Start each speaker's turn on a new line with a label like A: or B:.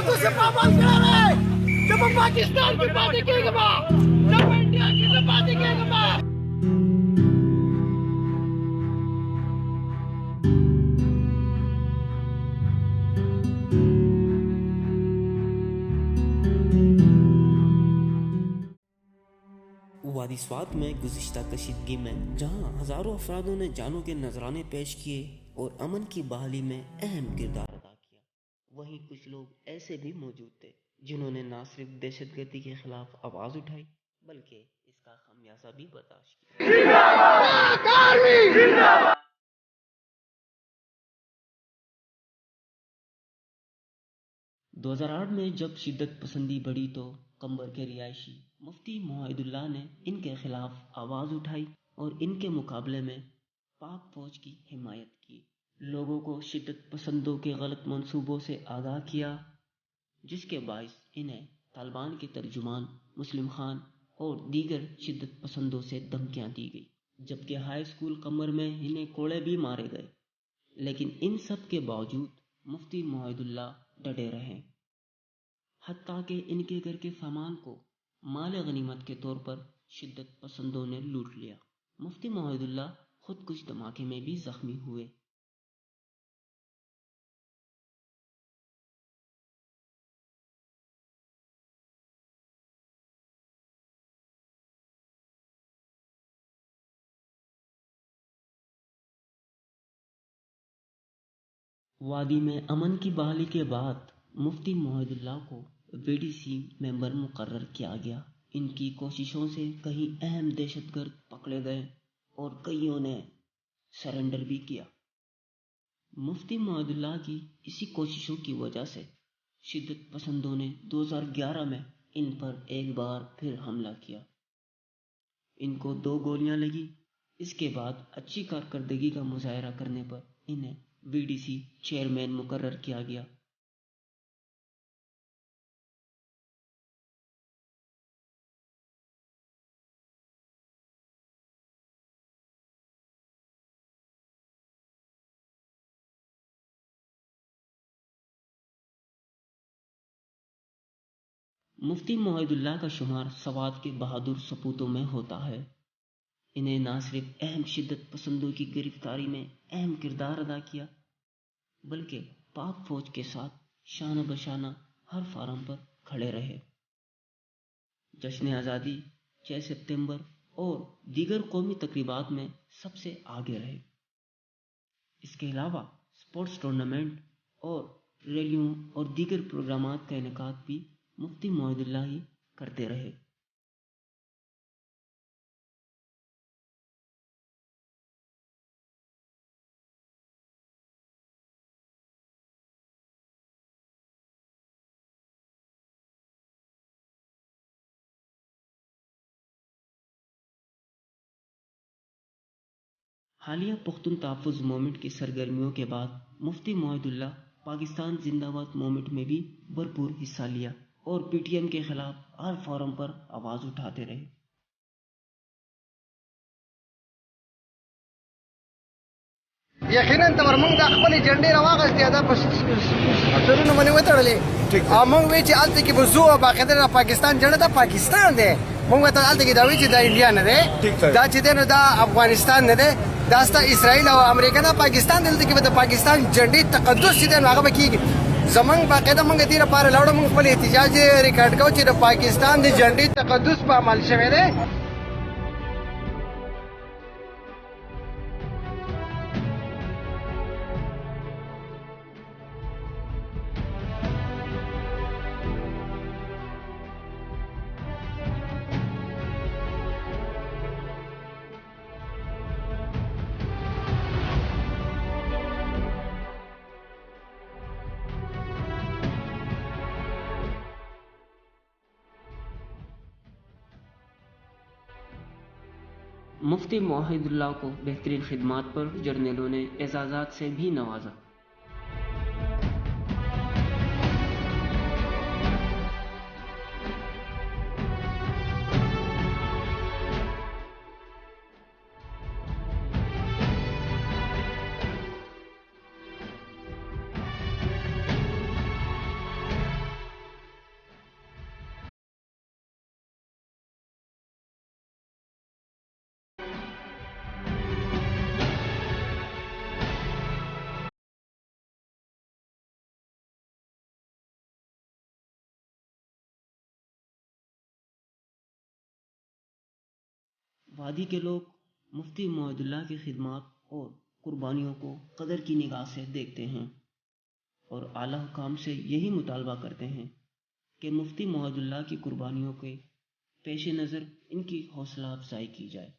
A: شروطوں سے پابند کرا رہے. جب ہم پاکستان کی باتیں کریں گے جب انڈیا کی باتیں کریں گے.
B: وادی سوات میں گزشتہ کشیدگی میں جہاں ہزاروں افرادوں نے جانوں کے نذرانے پیش کیے اور امن کی بحالی میں اہم کردار ادا کیا، وہیں کچھ لوگ ایسے بھی موجود تھے جنہوں نے نہ صرف دہشت گردی کے خلاف آواز اٹھائی بلکہ اس کا خمیازہ بھی برداشت کیا۔ 2008 میں جب شدت پسندی بڑھی تو قمبر کے رہائشی مفتی معاہد اللہ نے ان کے خلاف آواز اٹھائی اور ان کے مقابلے میں پاک فوج کی حمایت کی، لوگوں کو شدت پسندوں کے غلط منصوبوں سے آگاہ کیا، جس کے باعث انہیں طالبان کے ترجمان مسلم خان اور دیگر شدت پسندوں سے دھمکیاں دی گئی، جبکہ ہائی اسکول قمر میں انہیں کوڑے بھی مارے گئے، لیکن ان سب کے باوجود مفتی معاہد اللہ ڈٹے رہے، حتیٰ کہ ان کے گھر کے سامان کو مال غنیمت کے طور پر شدت پسندوں نے لوٹ لیا۔ مفتی معاہد اللہ خود کچھ دھماکے میں بھی زخمی ہوئے۔ وادی میں امن کی بحالی کے بعد مفتی معاہد اللہ کو وی ڈی سی ممبر مقرر کیا گیا۔ ان کی کوششوں سے کئی اہم دہشت گرد پکڑے گئے اور کئیوں نے سرنڈر بھی کیا۔ مفتی معاہد اللہ کی اسی کوششوں کی وجہ سے شدت پسندوں نے 2011 میں ان پر ایک بار پھر حملہ کیا۔ ان کو 2 گولیاں لگی۔ اس کے بعد اچھی کارکردگی کا مظاہرہ کرنے پر انہیں وی ڈی سی چیئرمین مقرر کیا گیا۔ مفتی معاہد اللہ کا شمار سوات کے بہادر سپوتوں میں ہوتا ہے۔ انہیں نہ صرف اہم شدت پسندوں کی گرفتاری میں اہم کردار ادا کیا بلکہ پاک فوج کے ساتھ شانہ بشانہ ہر فارم پر کھڑے رہے۔ جشن آزادی، 6 ستمبر اور دیگر قومی تقریبات میں سب سے آگے رہے۔ اس کے علاوہ اسپورٹس ٹورنامنٹ اور ریلیوں اور دیگر پروگرامات کا انعقاد بھی مفتی معاہد اللہ ہی کرتے رہے۔ حالیہ پختون تحفظ موومنٹ کی سرگرمیوں کے بعد مفتی معاہد اللہ پاکستان زندہ باد موومنٹ میں بھی بھرپور حصہ لیا اور پی ٹی ایم کے خلاف ہر فورم پر آواز اٹھاتے رہے۔
A: یقیناً تمر موږ د خپل جنډې راواغستې دا په اترونو باندې وتړلې او موږ وی چې هلته کې به ځو او باقاعده د پاکستان جنډه دا پاکستان دی، موږ ورته هلته کې دا وی چې دا انډیا نه دی، دا چې دی نو دا افغانستان نه دی، دا ستا اسرائیل او امریکا دا پاکستان دی، دلته کې به د پاکستان جنډې تقدس چې دی نو هغه به کېږي۔ زمونږ باقاعده موږ دې لپاره لاړو، موږ خپل احتجاج ریکارډ کوو چې د پاکستان د جنډې تقدس په عمل شوی دی۔
B: مفتی معاہد اللہ کو بہترین خدمات پر جرنیلوں نے اعزازات سے بھی نوازا۔ وادی کے لوگ مفتی معاہد اللہ کی خدمات اور قربانیوں کو قدر کی نگاہ سے دیکھتے ہیں اور اعلیٰ حکام سے یہی مطالبہ کرتے ہیں کہ مفتی معاہد اللہ کی قربانیوں کے پیش نظر ان کی حوصلہ افزائی کی جائے۔